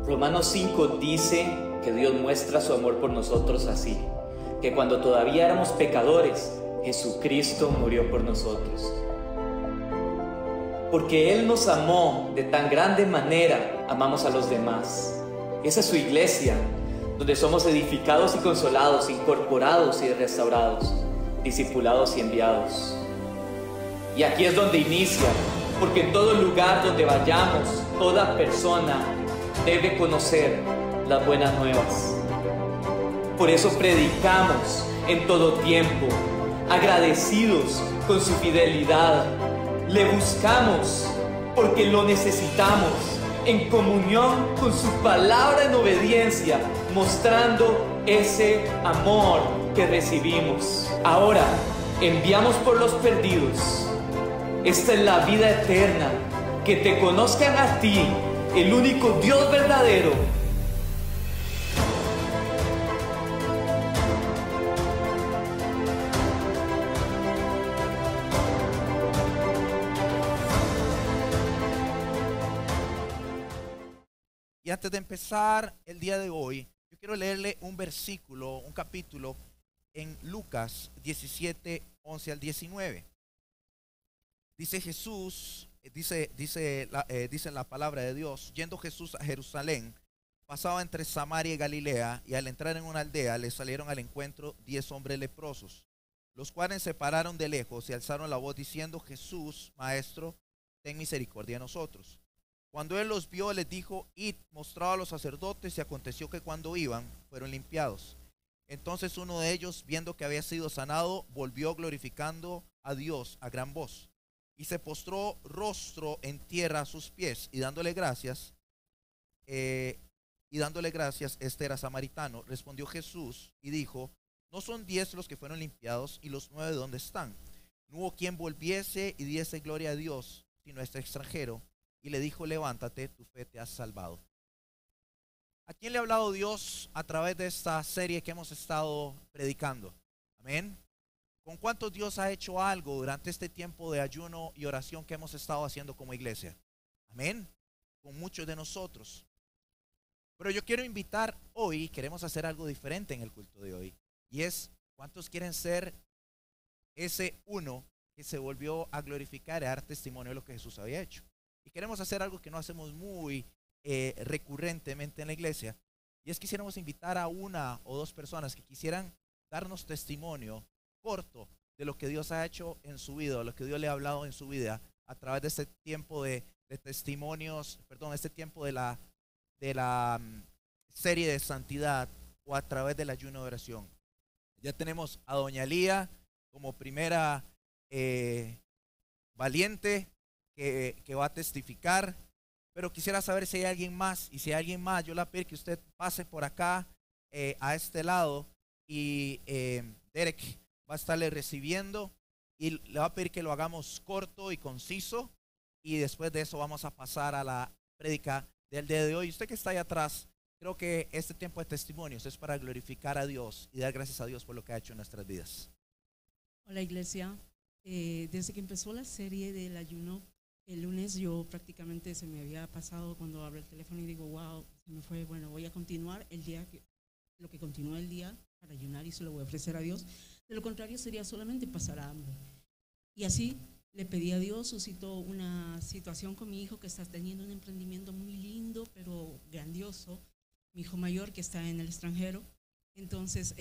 Romanos 5 dice que Dios muestra su amor por nosotros así, que cuando todavía éramos pecadores, Jesucristo murió por nosotros. Porque Él nos amó de tan grande manera, amamos a los demás. Esa es su iglesia, donde somos edificados y consolados, incorporados y restaurados, discipulados y enviados. Y aquí es donde inicia, porque en todo lugar donde vayamos, toda persona debe conocer las buenas nuevas. Por eso predicamos en todo tiempo, agradecidos con su fidelidad. Le buscamos porque lo necesitamos, en comunión con su palabra en obediencia, mostrando ese amor que recibimos. Ahora, enviamos por los perdidos. Esta es la vida eterna, que te conozcan a ti, el único Dios verdadero. Y antes de empezar el día de hoy, yo quiero leerle un versículo, un capítulo en Lucas 17, 11 al 19. Dice Jesús, dice la palabra de Dios: yendo Jesús a Jerusalén, pasaba entre Samaria y Galilea, y al entrar en una aldea le salieron al encuentro 10 hombres leprosos, los cuales se pararon de lejos y alzaron la voz diciendo: Jesús, Maestro, ten misericordia de nosotros. Cuando él los vio, les dijo: id, mostrad a los sacerdotes. Y aconteció que cuando iban, fueron limpiados. Entonces uno de ellos, viendo que había sido sanado, volvió glorificando a Dios a gran voz, y se postró rostro en tierra a sus pies, y dándole gracias, este era samaritano. Respondió Jesús y dijo: ¿no son 10 los que fueron limpiados, y los 9 dónde están? No hubo quien volviese y diese gloria a Dios, sino este extranjero. Y le dijo: levántate, tu fe te has salvado. ¿A quién le ha hablado Dios a través de esta serie que hemos estado predicando? Amén. ¿Con cuántos Dios ha hecho algo durante este tiempo de ayuno y oración que hemos estado haciendo como iglesia? Amén. Con muchos de nosotros. Pero yo quiero invitar hoy, queremos hacer algo diferente en el culto de hoy. Y es: ¿cuántos quieren ser ese uno que se volvió a glorificar y a dar testimonio de lo que Jesús había hecho? Y queremos hacer algo que no hacemos muy recurrentemente en la iglesia, y es: quisiéramos invitar a una o dos personas que quisieran darnos testimonio corto de lo que Dios ha hecho en su vida, o lo que Dios le ha hablado en su vida a través de este tiempo de testimonios, este tiempo de la serie de santidad, o a través del ayuno de oración. Ya tenemos a doña Lía como primera valiente que va a testificar, pero quisiera saber si hay alguien más. Y si hay alguien más, yo le pido que usted pase por acá a este lado, y Derek va a estarle recibiendo, y le va a pedir que lo hagamos corto y conciso, y después de eso vamos a pasar a la prédica del día de hoy. Usted que está ahí atrás, creo que este tiempo de testimonios es para glorificar a Dios y dar gracias a Dios por lo que ha hecho en nuestras vidas. Hola, iglesia. Desde que empezó la serie del ayuno, el lunes, yo prácticamente se me había pasado cuando abro el teléfono y digo: wow, se me fue. Bueno, voy a continuar lo que continúa el día para ayunar, y se lo voy a ofrecer a Dios. De lo contrario, sería solamente pasar hambre. Y así le pedí a Dios. Suscitó una situación con mi hijo, que está teniendo un emprendimiento muy lindo, pero grandioso. Mi hijo mayor, que está en el extranjero. Entonces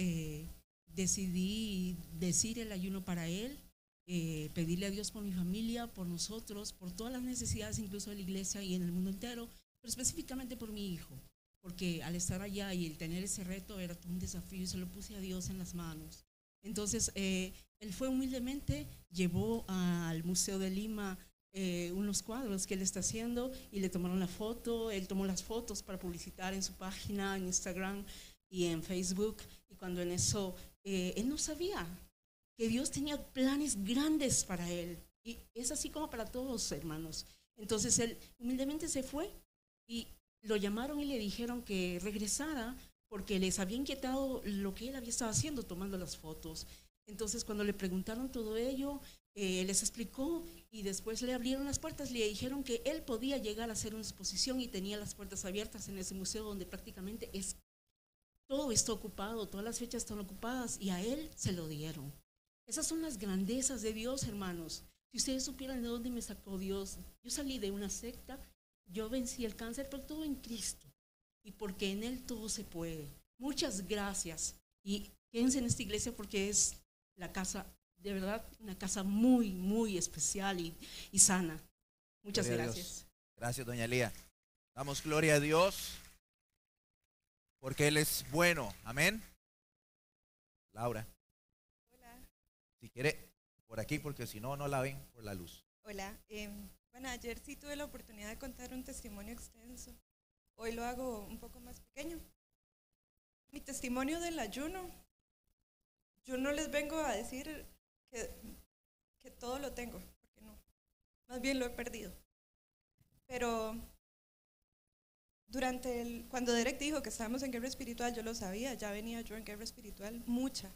decidí decir el ayuno para él, pedirle a Dios por mi familia, por nosotros, por todas las necesidades, incluso de la iglesia y en el mundo entero, pero específicamente por mi hijo, porque al estar allá y el tener ese reto era todo un desafío, y se lo puse a Dios en las manos. Entonces él fue humildemente, llevó al Museo de Lima unos cuadros que él está haciendo, y le tomaron la foto. Él tomó las fotos para publicitar en su página, en Instagram y en Facebook. Y cuando en eso él no sabía que Dios tenía planes grandes para él, y es así como para todos, hermanos. Entonces él humildemente se fue, y lo llamaron y le dijeron que regresara, porque les había inquietado lo que él había estado haciendo, tomando las fotos. Entonces cuando le preguntaron todo ello, les explicó y después le abrieron las puertas, le dijeron que él podía llegar a hacer una exposición y tenía las puertas abiertas en ese museo donde prácticamente todo está ocupado, todas las fechas están ocupadas y a él se lo dieron. Esas son las grandezas de Dios, hermanos. Si ustedes supieran de dónde me sacó Dios, yo salí de una secta, yo vencí el cáncer, pero todo en Cristo y porque en Él todo se puede. Muchas gracias y quédense en esta iglesia porque es la casa, de verdad, una casa muy, muy especial y sana. Muchas gracias. Gracias, doña Lía. Damos gloria a Dios porque Él es bueno. Amén. Laura. Hola. Si quiere, por aquí, porque si no, no la ven por la luz. Hola. Bueno, ayer sí tuve la oportunidad de contar un testimonio extenso. Hoy lo hago un poco más pequeño. Mi testimonio del ayuno, yo no les vengo a decir que todo lo tengo, porque no, más bien lo he perdido. Pero cuando Derek dijo que estábamos en guerra espiritual, yo lo sabía, ya venía yo en guerra espiritual, mucha.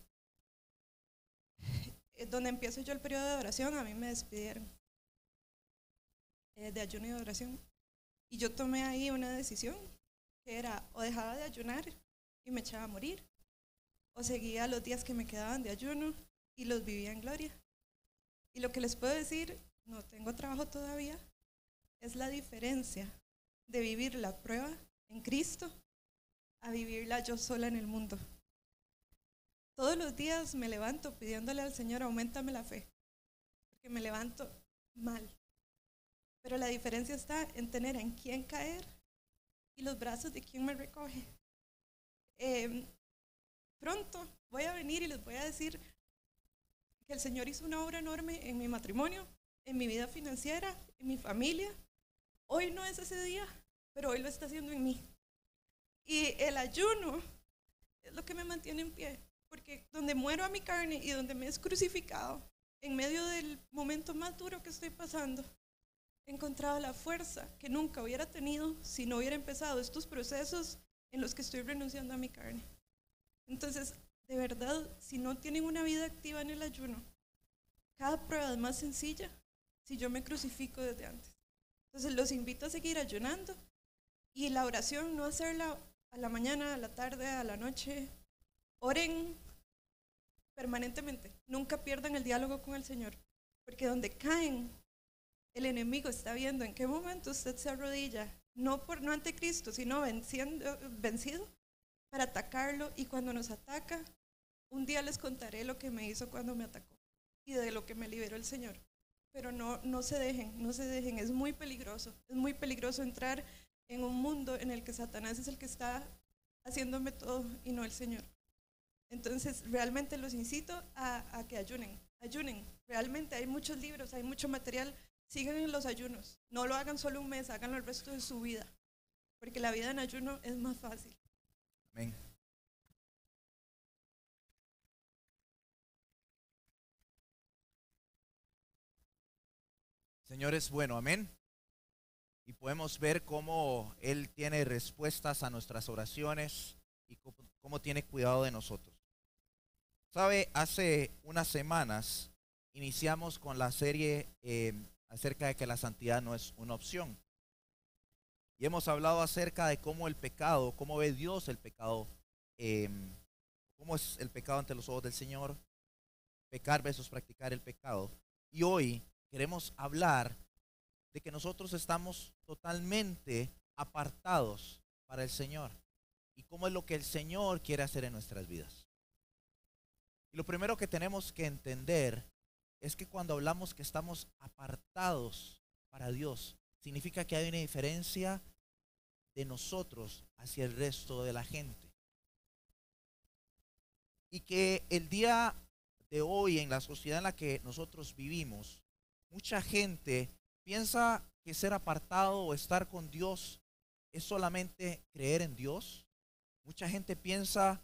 Donde empiezo yo el periodo de oración, a mí me despidieron de ayuno y de oración. Y yo tomé ahí una decisión, que era o dejaba de ayunar y me echaba a morir, o seguía los días que me quedaban de ayuno y los vivía en gloria. Y lo que les puedo decir, no tengo trabajo todavía, es la diferencia de vivir la prueba en Cristo a vivirla yo sola en el mundo. Todos los días me levanto pidiéndole al Señor, auméntame la fe, porque me levanto mal. Pero la diferencia está en tener en quién caer y los brazos de quien me recoge. Pronto voy a venir y les voy a decir que el Señor hizo una obra enorme en mi matrimonio, en mi vida financiera, en mi familia. Hoy no es ese día, pero hoy lo está haciendo en mí. Y el ayuno es lo que me mantiene en pie, porque donde muero a mi carne y donde me es crucificado, en medio del momento más duro que estoy pasando, he encontrado la fuerza que nunca hubiera tenido si no hubiera empezado estos procesos en los que estoy renunciando a mi carne. Entonces, de verdad, si no tienen una vida activa en el ayuno, cada prueba es más sencilla si yo me crucifico desde antes. Entonces, los invito a seguir ayunando y la oración no hacerla a la mañana, a la tarde, a la noche. Oren permanentemente, nunca pierdan el diálogo con el Señor, porque donde caen, el enemigo está viendo en qué momento usted se arrodilla, no ante Cristo, sino vencido, para atacarlo. Y cuando nos ataca, un día les contaré lo que me hizo cuando me atacó y de lo que me liberó el Señor. Pero no se dejen, es muy peligroso entrar en un mundo en el que Satanás es el que está haciéndome todo y no el Señor. Entonces, realmente los incito a que ayunen. Realmente hay muchos libros, hay mucho material. Sigan en los ayunos. No lo hagan solo un mes, háganlo el resto de su vida. Porque la vida en ayuno es más fácil. Amén. Señor es bueno, amén. Y podemos ver cómo Él tiene respuestas a nuestras oraciones y cómo tiene cuidado de nosotros. Sabe, hace unas semanas iniciamos con la serie acerca de que la santidad no es una opción. Y hemos hablado acerca de cómo el pecado, cómo ve Dios el pecado, cómo es el pecado ante los ojos del Señor, pecar versus practicar el pecado. Y hoy queremos hablar de que nosotros estamos totalmente apartados para el Señor y cómo es lo que el Señor quiere hacer en nuestras vidas. Y lo primero que tenemos que entender es que cuando hablamos que estamos apartados para Dios, significa que hay una diferencia de nosotros hacia el resto de la gente. Y que el día de hoy, en la sociedad en la que nosotros vivimos, mucha gente piensa que ser apartado o estar con Dios es solamente creer en Dios. Mucha gente piensa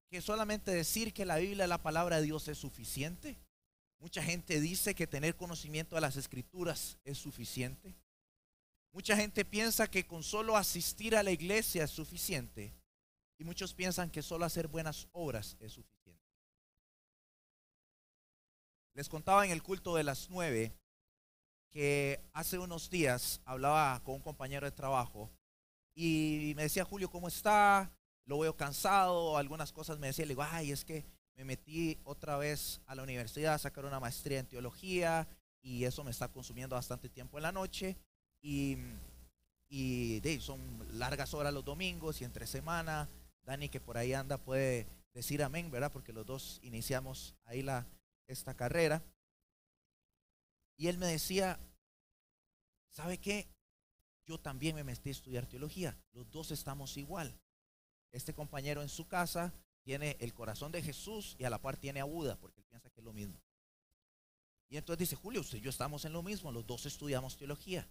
que solamente decir que la Biblia es la palabra de Dios es suficiente. Mucha gente dice que tener conocimiento de las Escrituras es suficiente. Mucha gente piensa que con solo asistir a la iglesia es suficiente. Y muchos piensan que solo hacer buenas obras es suficiente. Les contaba en el culto de las 9 que hace unos días hablaba con un compañero de trabajo y me decía, Julio, ¿cómo está? Lo veo cansado, algunas cosas me decía, le digo, ay, es que me metí otra vez a la universidad a sacar una maestría en teología y eso me está consumiendo bastante tiempo en la noche y son largas horas los domingos y entre semana. Dani, que por ahí anda, puede decir amén, ¿verdad? Porque los dos iniciamos ahí esta carrera. Y él me decía, ¿sabe qué? Yo también me metí a estudiar teología. Los dos estamos igual. Este compañero en su casa tiene el corazón de Jesús y a la par tiene a Buda, porque él piensa que es lo mismo. Y entonces dice, Julio, usted y yo estamos en lo mismo, los dos estudiamos teología.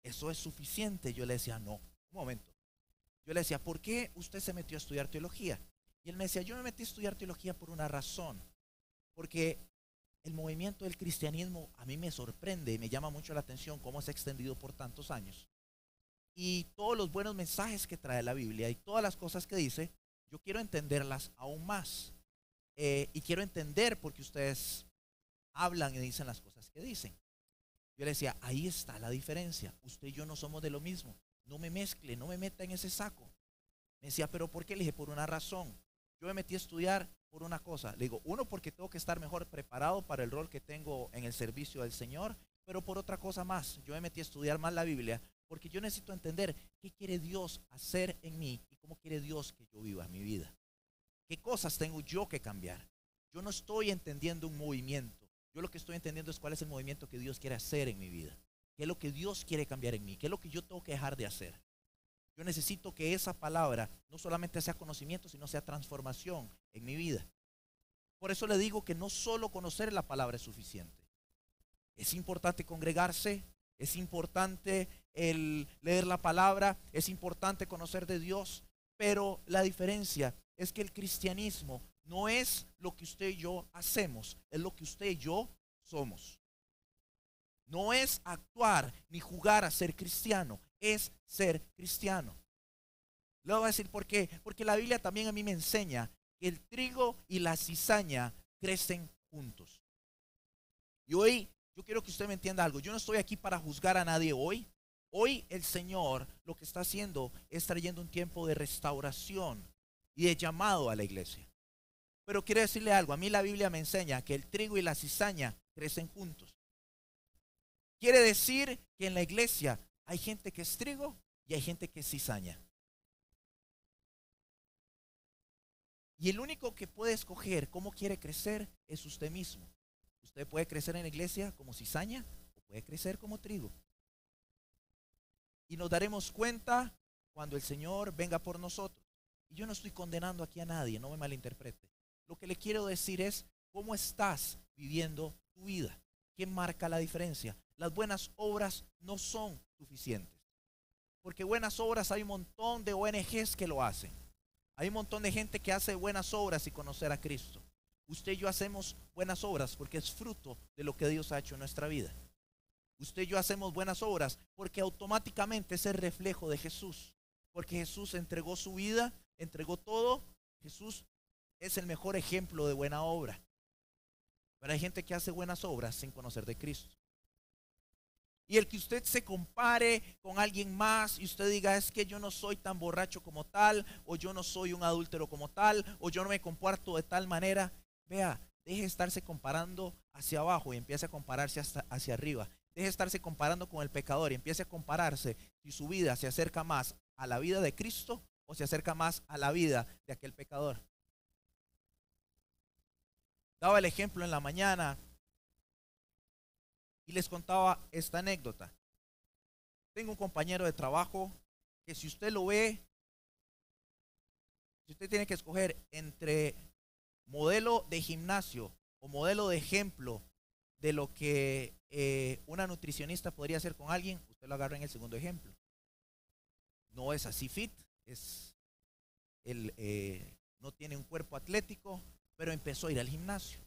¿Eso es suficiente? Yo le decía, no, un momento. Yo le decía, ¿por qué usted se metió a estudiar teología? Y él me decía, yo me metí a estudiar teología por una razón. Porque el movimiento del cristianismo a mí me sorprende y me llama mucho la atención cómo se ha extendido por tantos años. Y todos los buenos mensajes que trae la Biblia y todas las cosas que dice, yo quiero entenderlas aún más. Y quiero entender por qué ustedes hablan y dicen las cosas que dicen. Yo le decía, ahí está la diferencia. Usted y yo no somos de lo mismo. No me mezcle, no me meta en ese saco. Me decía, ¿pero por qué? Le dije, por una razón. Yo me metí a estudiar por una cosa. Le digo, uno, porque tengo que estar mejor preparado para el rol que tengo en el servicio del Señor, pero por otra cosa más. Yo me metí a estudiar más la Biblia porque yo necesito entender qué quiere Dios hacer en mí y cómo quiere Dios que yo viva mi vida. ¿Qué cosas tengo yo que cambiar? Yo no estoy entendiendo un movimiento. Yo lo que estoy entendiendo es cuál es el movimiento que Dios quiere hacer en mi vida. ¿Qué es lo que Dios quiere cambiar en mí? ¿Qué es lo que yo tengo que dejar de hacer? Yo necesito que esa palabra no solamente sea conocimiento, sino sea transformación en mi vida. Por eso le digo que no solo conocer la palabra es suficiente. Es importante congregarse, es importante el leer la palabra, es importante conocer de Dios, pero la diferencia es que el cristianismo no es lo que usted y yo hacemos, es lo que usted y yo somos. No es actuar ni jugar a ser cristiano, es ser cristiano. Le voy a decir por qué. Porque la Biblia también a mí me enseña que el trigo y la cizaña crecen juntos. Y hoy yo quiero que usted me entienda algo. Yo no estoy aquí para juzgar a nadie hoy. Hoy el Señor lo que está haciendo es trayendo un tiempo de restauración y de llamado a la iglesia. Pero quiero decirle algo. A mí la Biblia me enseña que el trigo y la cizaña crecen juntos. Quiere decir que en la iglesia hay gente que es trigo y hay gente que es cizaña. Y el único que puede escoger cómo quiere crecer es usted mismo. Usted puede crecer en la iglesia como cizaña o puede crecer como trigo. Y nos daremos cuenta cuando el Señor venga por nosotros. Y yo no estoy condenando aquí a nadie, no me malinterprete. Lo que le quiero decir es cómo estás viviendo tu vida. ¿Qué marca la diferencia? Las buenas obras no son suficientes. Porque buenas obras hay un montón de ONGs que lo hacen. Hay un montón de gente que hace buenas obras y conocer a Cristo. Usted y yo hacemos buenas obras porque es fruto de lo que Dios ha hecho en nuestra vida. Usted y yo hacemos buenas obras porque automáticamente es el reflejo de Jesús. Porque Jesús entregó su vida, entregó todo. Jesús es el mejor ejemplo de buena obra. Pero hay gente que hace buenas obras sin conocer de Cristo. Y el que usted se compare con alguien más y usted diga, es que yo no soy tan borracho como tal, o yo no soy un adúltero como tal, o yo no me comporto de tal manera. Vea, deje de estarse comparando hacia abajo y empiece a compararse hacia arriba. Deje de estarse comparando con el pecador y empiece a compararse si su vida se acerca más a la vida de Cristo o se acerca más a la vida de aquel pecador. Daba el ejemplo en la mañana y les contaba esta anécdota. Tengo un compañero de trabajo que si usted lo ve, si usted tiene que escoger entre modelo de gimnasio o modelo de ejemplo de lo que una nutricionista podría hacer con alguien, usted lo agarra en el segundo ejemplo. No es así fit, no tiene un cuerpo atlético, pero empezó a ir al gimnasio.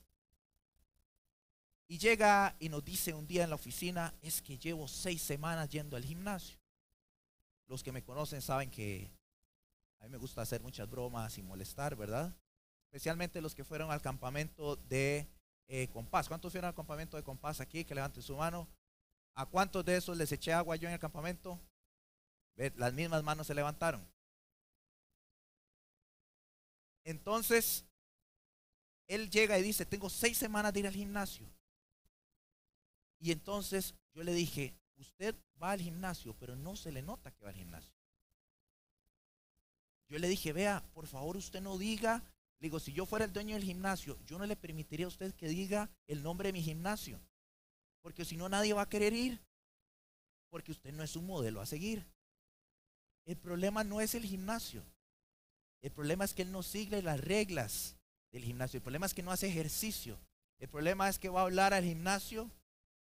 Y llega y nos dice un día en la oficina, es que llevo 6 semanas yendo al gimnasio. Los que me conocen saben que a mí me gusta hacer muchas bromas y molestar, ¿verdad? Especialmente los que fueron al campamento de Compás. ¿Cuántos fueron al campamento de Compás aquí? Que levanten su mano. ¿A cuántos de esos les eché agua yo en el campamento? ¿Ve? Las mismas manos se levantaron. Entonces, él llega y dice, tengo 6 semanas de ir al gimnasio. Y entonces yo le dije, usted va al gimnasio, pero no se le nota que va al gimnasio. Yo le dije, vea, por favor usted no diga, le digo, si yo fuera el dueño del gimnasio, yo no le permitiría a usted que diga el nombre de mi gimnasio, porque si no nadie va a querer ir, porque usted no es un modelo a seguir. El problema no es el gimnasio, el problema es que él no sigue las reglas del gimnasio, el problema es que no hace ejercicio, el problema es que va a hablar al gimnasio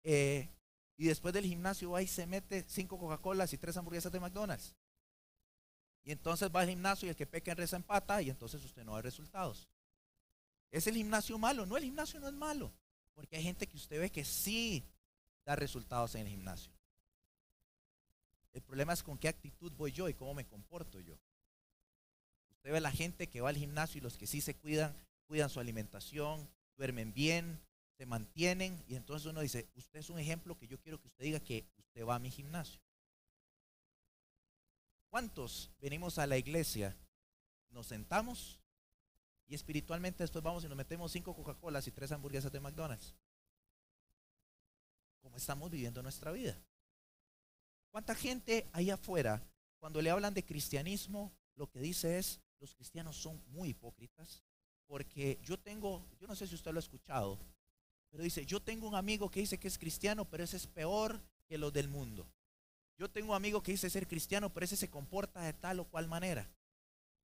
y después del gimnasio va y se mete 5 Coca-Colas y 3 hamburguesas de McDonald's. Y entonces va al gimnasio y el que peca en reza empata y entonces usted no ve resultados. ¿Es el gimnasio malo? No, el gimnasio no es malo, porque hay gente que usted ve que sí da resultados en el gimnasio. El problema es con qué actitud voy yo y cómo me comporto yo. Usted ve la gente que va al gimnasio y los que sí se cuidan su alimentación, duermen bien, se mantienen, y entonces uno dice, usted es un ejemplo que yo quiero que usted diga que usted va a mi gimnasio. ¿Cuántos venimos a la iglesia, nos sentamos y espiritualmente después vamos y nos metemos 5 Coca-Colas y 3 hamburguesas de McDonald's? ¿Cómo estamos viviendo nuestra vida? ¿Cuánta gente ahí afuera, cuando le hablan de cristianismo, lo que dice es, los cristianos son muy hipócritas? Porque yo no sé si usted lo ha escuchado, pero dice, yo tengo un amigo que dice que es cristiano, pero ese es peor que los del mundo. Yo tengo un amigo que dice ser cristiano, pero ese se comporta de tal o cual manera.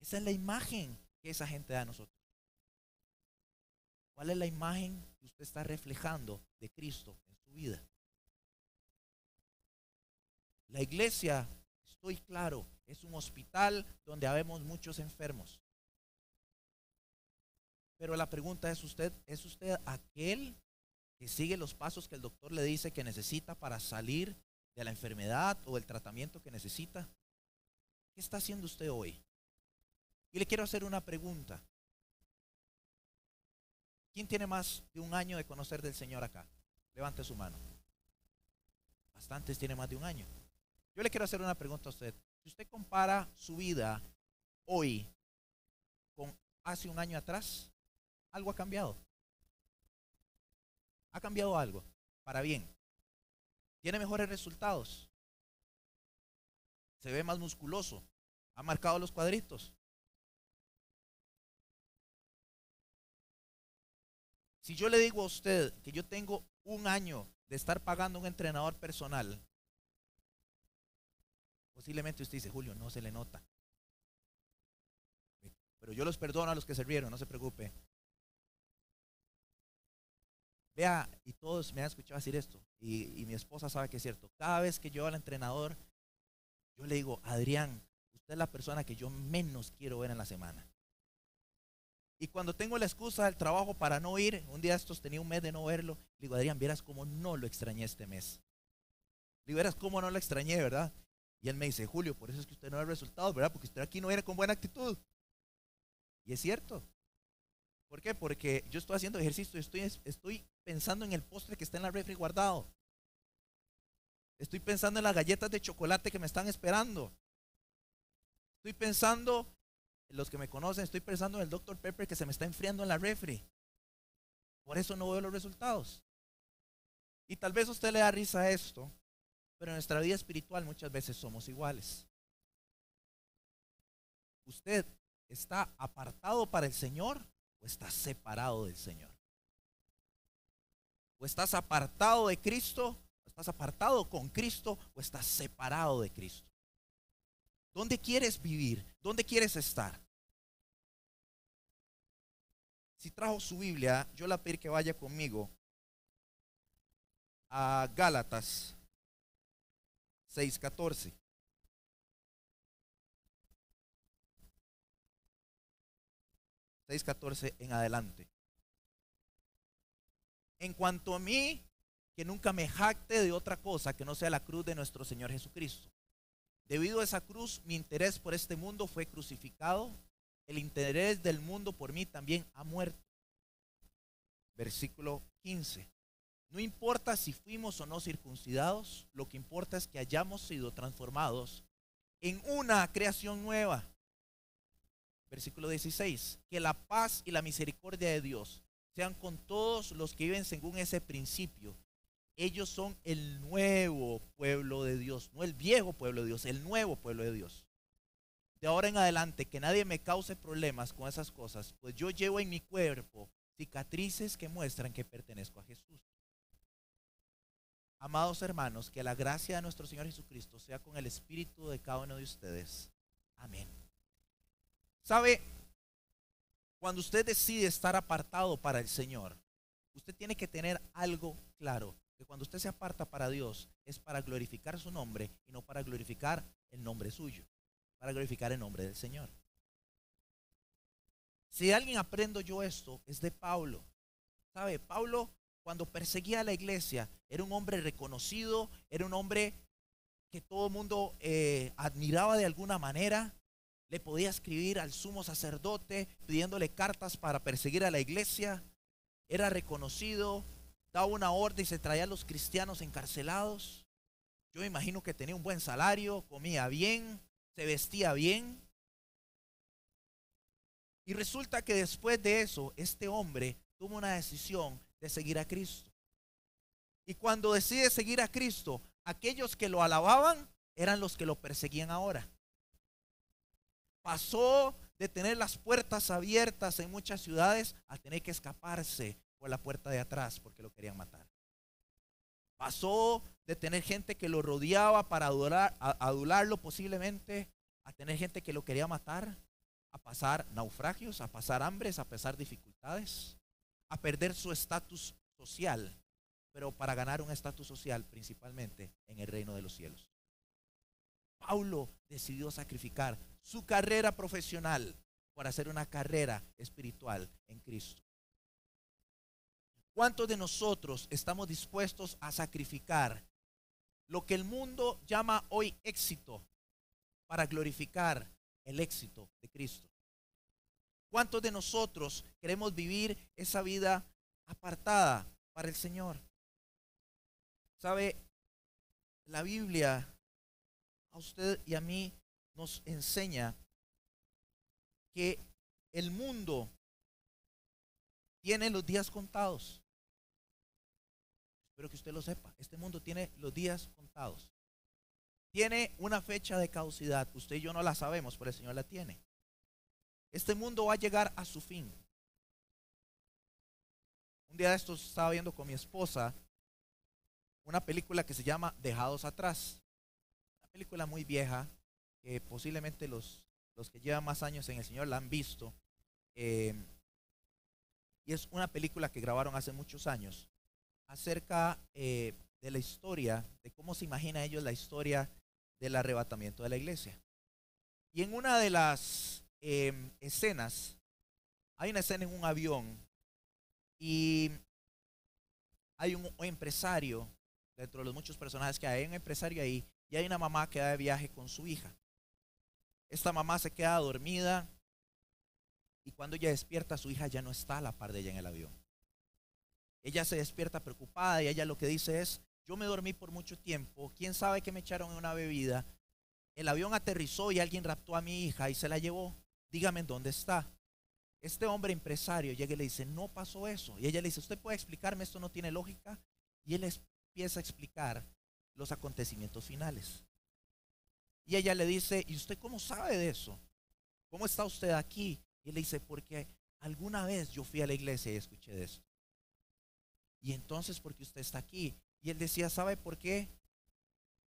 Esa es la imagen que esa gente da a nosotros. ¿Cuál es la imagen que usted está reflejando de Cristo en su vida? La iglesia, estoy claro, es un hospital donde habemos muchos enfermos. Pero la pregunta es usted aquel que sigue los pasos que el doctor le dice que necesita para salir de la enfermedad o el tratamiento que necesita? ¿Qué está haciendo usted hoy? Y le quiero hacer una pregunta. ¿Quién tiene más de 1 año de conocer del Señor acá? Levante su mano. Bastantes tienen más de 1 año. Yo le quiero hacer una pregunta a usted. Si usted compara su vida hoy con hace 1 año atrás, algo ha cambiado. Ha cambiado algo, para bien. Tiene mejores resultados. Se ve más musculoso. Ha marcado los cuadritos. Si yo le digo a usted que yo tengo 1 año de estar pagando un entrenador personal, posiblemente usted dice, Julio, no se le nota. Pero yo los perdono a los que se rieron, no se preocupe. Vea, y todos me han escuchado decir esto, y mi esposa sabe que es cierto. Cada vez que yo al entrenador, yo le digo, Adrián, usted es la persona que yo menos quiero ver en la semana. Y cuando tengo la excusa del trabajo para no ir, un día estos tenía 1 mes de no verlo, le digo, Adrián, vieras cómo no lo extrañé este mes. Le digo, vieras cómo no lo extrañé, ¿verdad? Y él me dice, Julio, por eso es que usted no ve resultados, ¿verdad? Porque usted aquí no viene con buena actitud. Y es cierto. ¿Por qué? Porque yo estoy haciendo ejercicio, estoy pensando en el postre que está en la refri guardado. Estoy pensando en las galletas de chocolate que me están esperando. Estoy pensando, los que me conocen, estoy pensando en el Dr. Pepper que se me está enfriando en la refri. Por eso no veo los resultados. Y tal vez a usted le da risa a esto, pero en nuestra vida espiritual muchas veces somos iguales. ¿Usted está apartado para el Señor o está separado del Señor? ¿O estás apartado de Cristo? ¿O estás apartado con Cristo? ¿O estás separado de Cristo? ¿Dónde quieres vivir? ¿Dónde quieres estar? Si trajo su Biblia, yo le voy a pedir que vaya conmigo a Gálatas 6:14. En adelante. En cuanto a mí, que nunca me jacte de otra cosa que no sea la cruz de nuestro Señor Jesucristo. Debido a esa cruz, mi interés por este mundo fue crucificado. El interés del mundo por mí también ha muerto. versículo 15. No importa si fuimos o no circuncidados, lo que importa es que hayamos sido transformados en una creación nueva. Versículo 16. Que la paz y la misericordia de Dios sean con todos los que viven según ese principio. Ellos son el nuevo pueblo de Dios, no el viejo pueblo de Dios, el nuevo pueblo de Dios. De ahora en adelante, que nadie me cause problemas con esas cosas, pues yo llevo en mi cuerpo cicatrices que muestran que pertenezco a Jesús. Amados hermanos, que la gracia de nuestro Señor Jesucristo sea con el espíritu de cada uno de ustedes. Amén. ¿Sabe? Cuando usted decide estar apartado para el Señor, usted tiene que tener algo claro, que cuando usted se aparta para Dios es para glorificar su nombre y no para glorificar el nombre suyo, para glorificar el nombre del Señor. Si de alguien aprendo yo esto, es de Pablo. ¿Sabe? Pablo, cuando perseguía a la iglesia, era un hombre reconocido, era un hombre que todo el mundo admiraba de alguna manera. Le podía escribir al sumo sacerdote pidiéndole cartas para perseguir a la iglesia. Era reconocido, daba una orden y se traía a los cristianos encarcelados. Yo me imagino que tenía un buen salario, comía bien, se vestía bien. Y resulta que después de eso, este hombre tuvo una decisión de seguir a Cristo. Y cuando decide seguir a Cristo, aquellos que lo alababan eran los que lo perseguían ahora. Pasó de tener las puertas abiertas en muchas ciudades a tener que escaparse por la puerta de atrás porque lo querían matar. Pasó de tener gente que lo rodeaba para adularlo posiblemente, a tener gente que lo quería matar, a pasar naufragios, a pasar hambres, a pasar dificultades, a perder su estatus social, pero para ganar un estatus social principalmente en el reino de los cielos. Pablo decidió sacrificar su carrera profesional por hacer una carrera espiritual en Cristo. ¿Cuántos de nosotros estamos dispuestos a sacrificar lo que el mundo llama hoy éxito para glorificar el éxito de Cristo? ¿Cuántos de nosotros queremos vivir esa vida apartada para el Señor? ¿Sabe? La Biblia a usted y a mí nos enseña que el mundo tiene los días contados. Espero que usted lo sepa. Este mundo tiene los días contados. Tiene una fecha de caducidad. Usted y yo no la sabemos, pero el Señor la tiene. Este mundo va a llegar a su fin. Un día de estos estaba viendo con mi esposa una película que se llama Dejados Atrás. Una película muy vieja que posiblemente los que llevan más años en el Señor la han visto. Y es una película que grabaron hace muchos años acerca de la historia, de cómo se imagina ellos la historia del arrebatamiento de la iglesia. Y en una de las escenas, hay una escena en un avión y hay un empresario, dentro de los muchos personajes que hay un empresario ahí, y hay una mamá que va de viaje con su hija. Esta mamá se queda dormida y cuando ella despierta, su hija ya no está a la par de ella en el avión. Ella se despierta preocupada y ella lo que dice es: yo me dormí por mucho tiempo, quién sabe que me echaron en una bebida, el avión aterrizó y alguien raptó a mi hija y se la llevó, dígame en dónde está. Este hombre empresario llega y le dice: no pasó eso. Y ella le dice: ¿usted puede explicarme? Esto no tiene lógica. Y él empieza a explicar los acontecimientos finales. Y ella le dice: ¿y usted cómo sabe de eso? ¿Cómo está usted aquí? Y él le dice: porque alguna vez yo fui a la iglesia y escuché de esto. Y entonces, ¿por qué usted está aquí? Y él decía: ¿sabe por qué?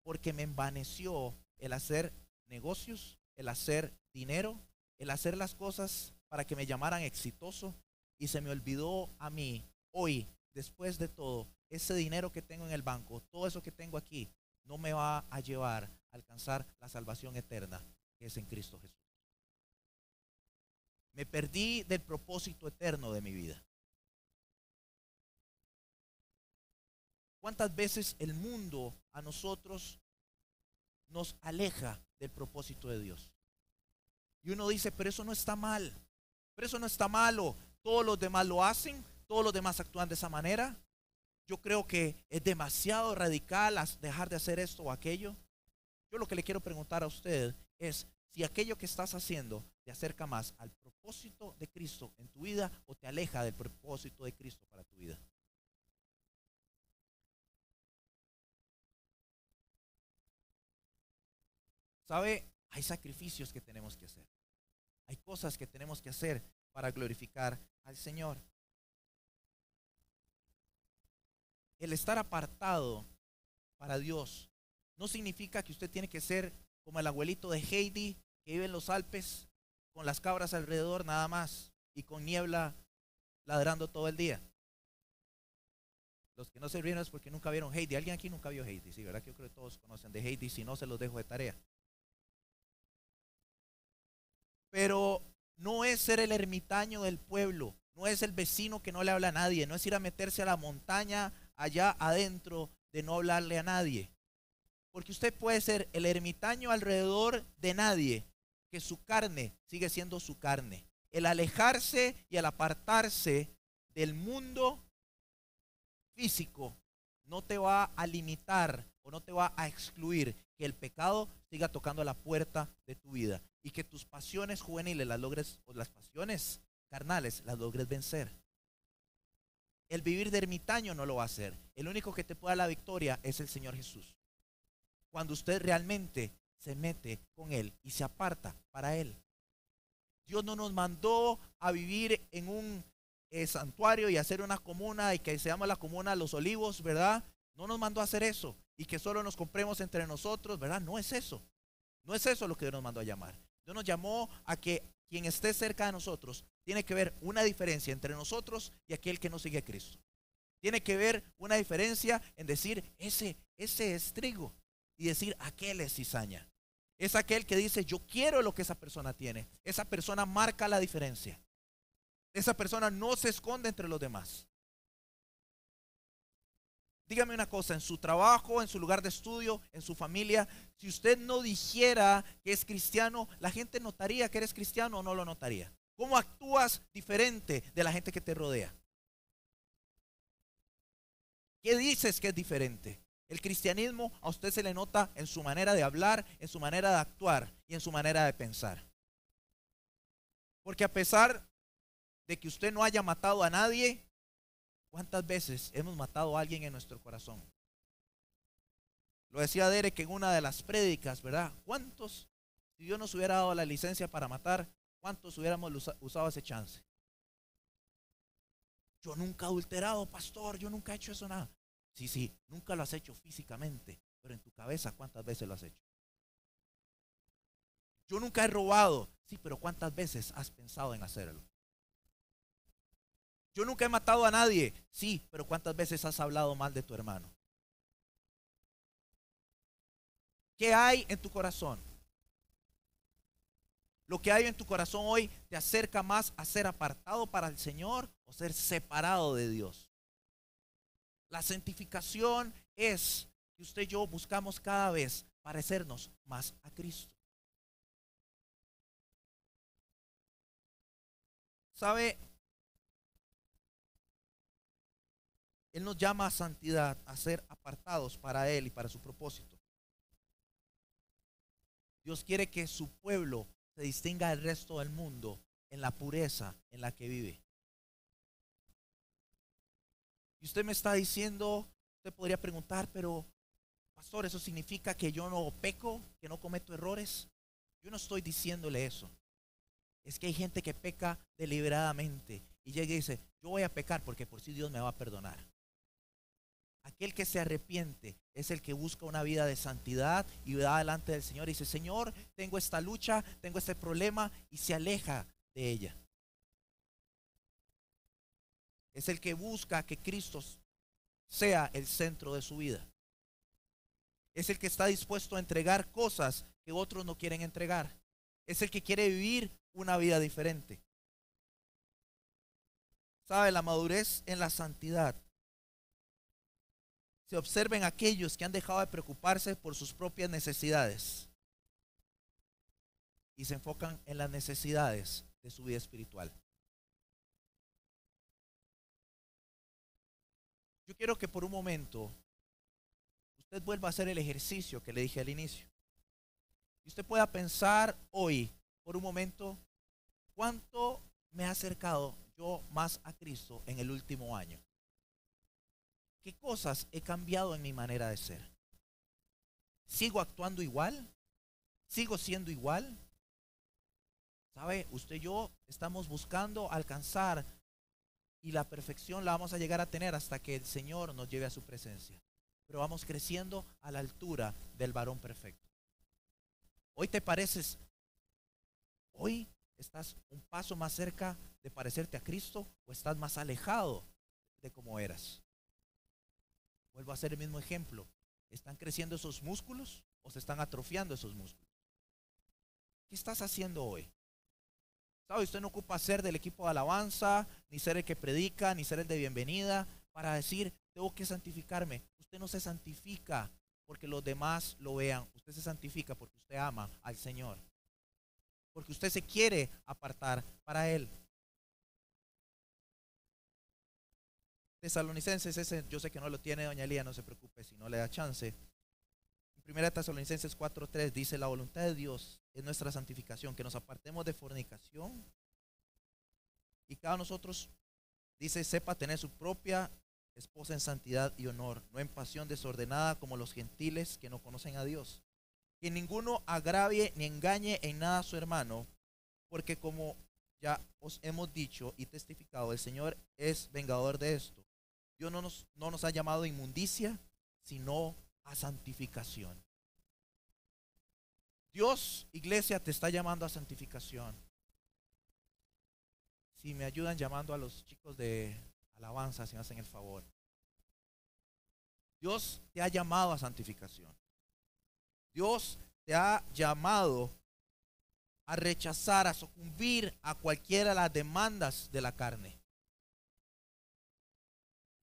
Porque me envaneció el hacer negocios, el hacer dinero, el hacer las cosas para que me llamaran exitoso, y se me olvidó a mí hoy, después de todo, ese dinero que tengo en el banco, todo eso que tengo aquí, no me va a llevar a alcanzar la salvación eterna que es en Cristo Jesús. Me perdí del propósito eterno de mi vida. ¿Cuántas veces el mundo a nosotros nos aleja del propósito de Dios? Y uno dice: pero eso no está mal, pero eso no está malo. Todos los demás lo hacen, todos los demás actúan de esa manera. Yo creo que es demasiado radical dejar de hacer esto o aquello. Yo lo que le quiero preguntar a usted es si aquello que estás haciendo te acerca más al propósito de Cristo en tu vida o te aleja del propósito de Cristo para tu vida. ¿Sabe? Hay sacrificios que tenemos que hacer. Hay cosas que tenemos que hacer para glorificar al Señor. El estar apartado para Dios no significa que usted tiene que ser como el abuelito de Heidi que vive en los Alpes con las cabras alrededor nada más y con niebla ladrando todo el día. Los que no se rieron es porque nunca vieron Heidi. ¿Alguien aquí nunca vio Heidi? Sí, ¿verdad? Que yo creo que todos conocen de Heidi. Si no, se los dejo de tarea. Pero no es ser el ermitaño del pueblo. No es el vecino que no le habla a nadie. No es ir a meterse a la montaña allá adentro de no hablarle a nadie. Porque usted puede ser el ermitaño alrededor de nadie, que su carne sigue siendo su carne. El alejarse y el apartarse del mundo físico no te va a limitar o no te va a excluir que el pecado siga tocando la puerta de tu vida y que tus pasiones juveniles las logres, o las pasiones carnales las logres vencer. El vivir de ermitaño no lo va a hacer. El único que te puede dar la victoria es el Señor Jesús. Cuando usted realmente se mete con Él y se aparta para Él. Dios no nos mandó a vivir en un santuario y hacer una comuna y que se llama la comuna Los Olivos, ¿verdad? No nos mandó a hacer eso y que solo nos compremos entre nosotros, ¿verdad? No es eso. No es eso lo que Dios nos mandó a llamar. Dios nos llamó a que quien esté cerca de nosotros tiene que ver una diferencia entre nosotros y aquel que no sigue a Cristo. Tiene que ver una diferencia en decir, ese es trigo, y decir, aquel es cizaña. Es aquel que dice, yo quiero lo que esa persona tiene. Esa persona marca la diferencia. Esa persona no se esconde entre los demás. Dígame una cosa, en su trabajo, en su lugar de estudio, en su familia, si usted no dijera que es cristiano, ¿la gente notaría que eres cristiano o no lo notaría? ¿Cómo actúas diferente de la gente que te rodea? ¿Qué dices que es diferente? El cristianismo a usted se le nota en su manera de hablar, en su manera de actuar y en su manera de pensar. Porque a pesar de que usted no haya matado a nadie, ¿cuántas veces hemos matado a alguien en nuestro corazón? Lo decía Derek en una de las prédicas, ¿verdad? ¿Cuántos, si Dios nos hubiera dado la licencia para matar, cuántos hubiéramos usado ese chance? Yo nunca he adulterado, pastor, yo nunca he hecho eso nada. Sí, nunca lo has hecho físicamente, pero en tu cabeza, ¿cuántas veces lo has hecho? Yo nunca he robado, sí, pero ¿cuántas veces has pensado en hacerlo? Yo nunca he matado a nadie, sí, pero ¿cuántas veces has hablado mal de tu hermano? ¿Qué hay en tu corazón? Lo que hay en tu corazón hoy te acerca más a ser apartado para el Señor o ser separado de Dios. La santificación es que usted y yo buscamos cada vez parecernos más a Cristo. ¿Sabe? Él nos llama a santidad, a ser apartados para Él y para su propósito. Dios quiere que su pueblo se distinga del resto del mundo en la pureza en la que vive. Y usted me está diciendo, usted podría preguntar, pero pastor, ¿eso significa que yo no peco, que no cometo errores? Yo no estoy diciéndole eso. Es que hay gente que peca deliberadamente y llega y dice, yo voy a pecar porque por sí Dios me va a perdonar. Aquel que se arrepiente es el que busca una vida de santidad y va delante del Señor y dice, Señor, tengo esta lucha, tengo este problema, y se aleja de ella. Es el que busca que Cristo sea el centro de su vida. Es el que está dispuesto a entregar cosas que otros no quieren entregar. Es el que quiere vivir una vida diferente. ¿Sabe? La madurez en la santidad se observa en aquellos que han dejado de preocuparse por sus propias necesidades y se enfocan en las necesidades de su vida espiritual. quiero que por un momento usted vuelva a hacer el ejercicio que le dije al inicio. Y usted pueda pensar hoy, por un momento, ¿cuánto me ha acercado yo más a Cristo en el último año? ¿Qué cosas he cambiado en mi manera de ser? ¿Sigo actuando igual? ¿Sigo siendo igual? ¿Sabe? Usted y yo estamos buscando alcanzar, y la perfección la vamos a llegar a tener hasta que el Señor nos lleve a su presencia. Pero vamos creciendo a la altura del varón perfecto. Hoy te pareces, hoy estás un paso más cerca de parecerte a Cristo, o estás más alejado de cómo eras. Vuelvo a hacer el mismo ejemplo. ¿Están creciendo esos músculos o se están atrofiando esos músculos? ¿Qué estás haciendo hoy? ¿Sabe? Usted no ocupa ser del equipo de alabanza, ni ser el que predica, ni ser el de bienvenida, para decir, tengo que santificarme. Usted no se santifica porque los demás lo vean. Usted se santifica porque usted ama al Señor. Porque usted se quiere apartar para Él. Tesalonicenses, ese yo sé que no lo tiene doña Elía, no se preocupe si no le da chance. En 1 Tesalonicenses 4:3 dice: la voluntad de Dios es nuestra santificación, que nos apartemos de fornicación, y cada uno de nosotros, dice, sepa tener su propia esposa en santidad y honor, no en pasión desordenada como los gentiles que no conocen a Dios. Que ninguno agravie ni engañe en nada a su hermano, porque como ya os hemos dicho y testificado, el Señor es vengador de esto. Dios no nos ha llamado a inmundicia, sino a santificación. Dios, iglesia, te está llamando a santificación. Si me ayudan llamando a los chicos de alabanza, si me hacen el favor. Dios te ha llamado a santificación. Dios te ha llamado a rechazar, a sucumbir a cualquiera de las demandas de la carne.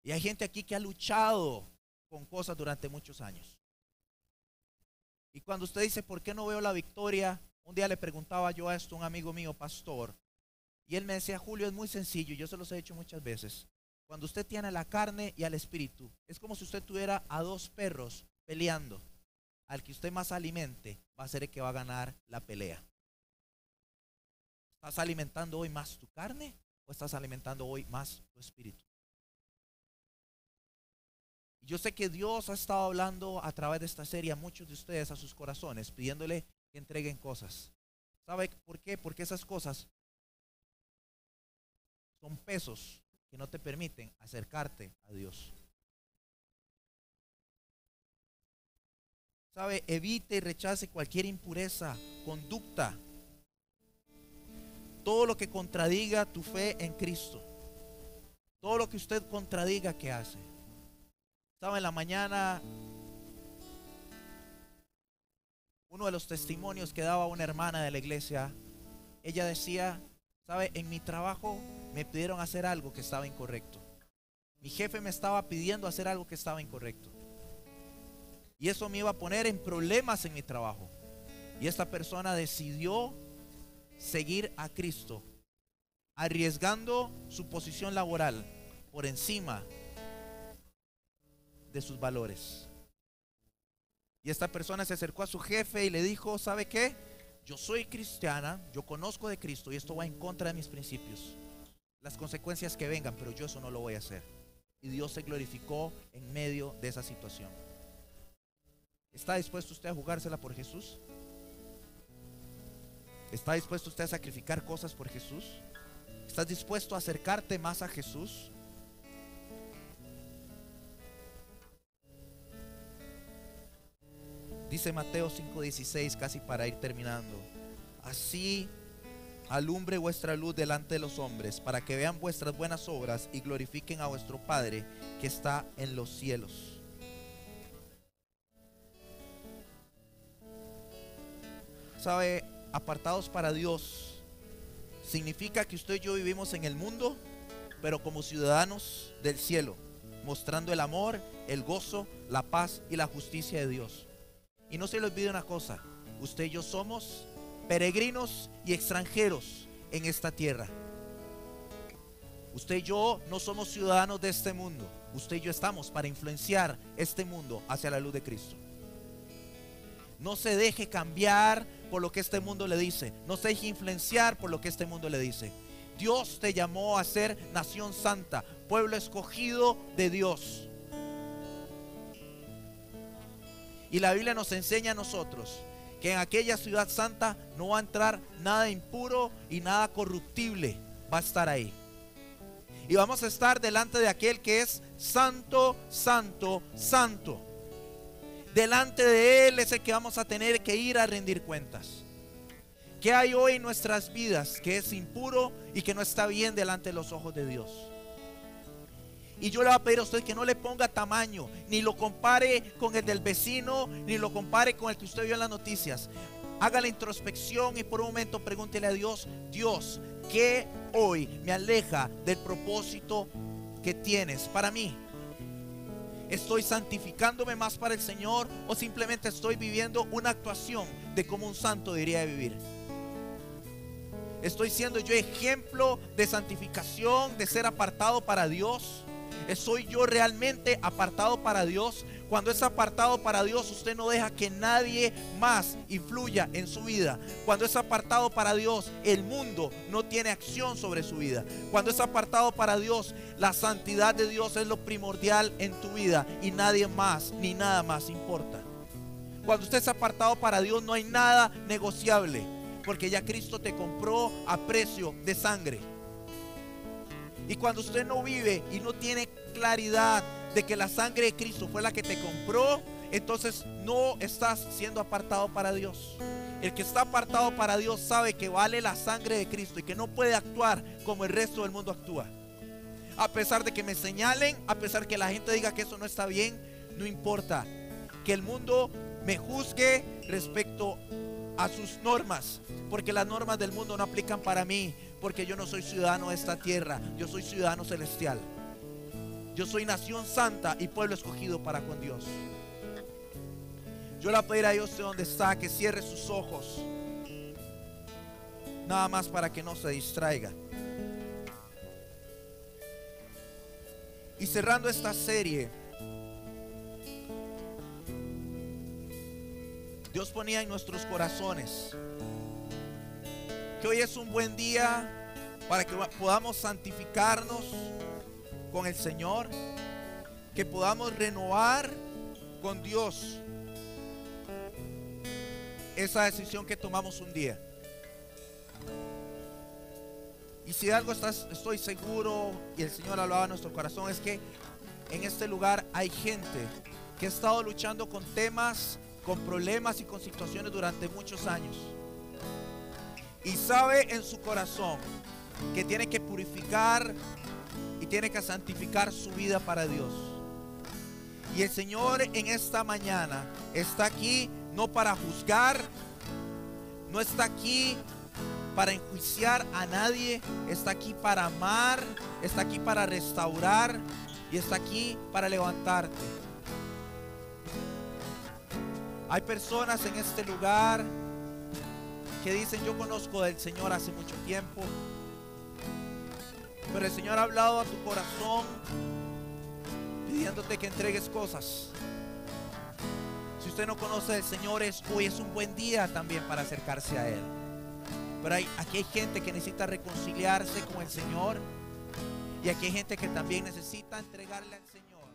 Y hay gente aquí que ha luchado con cosas durante muchos años. Y cuando usted dice, ¿por qué no veo la victoria? Un día le preguntaba yo a esto a un amigo mío, pastor, y él me decía, Julio, es muy sencillo, yo se los he dicho muchas veces. Cuando usted tiene la carne y al espíritu, es como si usted tuviera a dos perros peleando. Al que usted más alimente va a ser el que va a ganar la pelea. ¿Estás alimentando hoy más tu carne o estás alimentando hoy más tu espíritu? Yo sé que Dios ha estado hablando a través de esta serie a muchos de ustedes, a sus corazones, pidiéndole que entreguen cosas. ¿Sabe por qué? Porque esas cosas son pesos que no te permiten acercarte a Dios. ¿Sabe? Evite y rechace cualquier impureza, conducta, todo lo que contradiga tu fe en Cristo, todo lo que usted contradiga que hace. ¿Sabe? En la mañana, uno de los testimonios que daba una hermana de la iglesia, ella decía, ¿sabe? En mi trabajo me pidieron hacer algo que estaba incorrecto. Mi jefe me estaba pidiendo hacer algo que estaba incorrecto. Y eso me iba a poner en problemas en mi trabajo. Y esta persona decidió seguir a Cristo, arriesgando su posición laboral por encima de sus valores. Y esta persona se acercó a su jefe y le dijo, ¿sabe qué? Yo soy cristiana, yo conozco de Cristo y esto va en contra de mis principios. Las consecuencias que vengan, pero yo eso no lo voy a hacer. Y Dios se glorificó en medio de esa situación. ¿Está dispuesto usted a jugársela por Jesús? ¿Está dispuesto usted a sacrificar cosas por Jesús? ¿Estás dispuesto a acercarte más a Jesús? Dice Mateo 5:16, casi para ir terminando. Así alumbre vuestra luz delante de los hombres, para que vean vuestras buenas obras y glorifiquen a vuestro Padre que está en los cielos. ¿Sabe? Apartados para Dios significa que usted y yo vivimos en el mundo, pero como ciudadanos del cielo, mostrando el amor, el gozo, la paz y la justicia de Dios. Y no se le olvide una cosa, usted y yo somos peregrinos y extranjeros en esta tierra. Usted y yo no somos ciudadanos de este mundo. Usted y yo estamos para influenciar este mundo hacia la luz de Cristo. No se deje cambiar por lo que este mundo le dice. No se deje influenciar por lo que este mundo le dice. Dios te llamó a ser nación santa, pueblo escogido de Dios. Y la Biblia nos enseña a nosotros que en aquella ciudad santa no va a entrar nada impuro y nada corruptible. Va a estar ahí. Y vamos a estar delante de aquel que es santo, santo, santo. Delante de Él es el que vamos a tener que ir a rendir cuentas. ¿Qué hay hoy en nuestras vidas que es impuro y que no está bien delante de los ojos de Dios? Y yo le voy a pedir a usted que no le ponga tamaño, ni lo compare con el del vecino, ni lo compare con el que usted vio en las noticias. Haga la introspección y por un momento pregúntele a Dios: Dios, ¿qué hoy me aleja del propósito que tienes para mí? ¿Estoy santificándome más para el Señor o simplemente estoy viviendo una actuación de cómo un santo debería de vivir? ¿Estoy siendo yo ejemplo de santificación, de ser apartado para Dios? ¿Soy yo realmente apartado para Dios? Cuando es apartado para Dios, usted no deja que nadie más influya en su vida. Cuando es apartado para Dios, el mundo no tiene acción sobre su vida. Cuando es apartado para Dios, la santidad de Dios es lo primordial en tu vida y nadie más ni nada más importa. Cuando usted es apartado para Dios, no hay nada negociable, porque ya Cristo te compró a precio de sangre. Y cuando usted no vive y no tiene claridad de que la sangre de Cristo fue la que te compró, entonces no estás siendo apartado para Dios. El que está apartado para Dios sabe que vale la sangre de Cristo y que no puede actuar como el resto del mundo actúa. A pesar de que me señalen, a pesar de que la gente diga que eso no está bien, no importa. Que el mundo me juzgue respecto a sus normas, porque las normas del mundo no aplican para mí, porque yo no soy ciudadano de esta tierra, yo soy ciudadano celestial. Yo soy nación santa y pueblo escogido para con Dios. Yo le voy a pedir a Dios de donde está que cierre sus ojos, nada más para que no se distraiga. Y cerrando esta serie, Dios ponía en nuestros corazones que hoy es un buen día para que podamos santificarnos con el Señor, que podamos renovar con Dios esa decisión que tomamos un día. Y si de algo estoy seguro, y el Señor hablaba a nuestro corazón, es que en este lugar hay gente que ha estado luchando con temas, con problemas y con situaciones durante muchos años, y sabe en su corazón que tiene que purificar y tiene que santificar su vida para Dios. Y el Señor en esta mañana está aquí no para juzgar, no está aquí para enjuiciar a nadie, está aquí para amar, está aquí para restaurar y está aquí para levantarte. Hay personas en este lugar que dicen: yo conozco del Señor hace mucho tiempo, pero el Señor ha hablado a tu corazón pidiéndote que entregues cosas. Si usted no conoce del Señor, hoy es un buen día también para acercarse a Él. Pero aquí hay gente que necesita reconciliarse con el Señor, y aquí hay gente que también necesita entregarle al Señor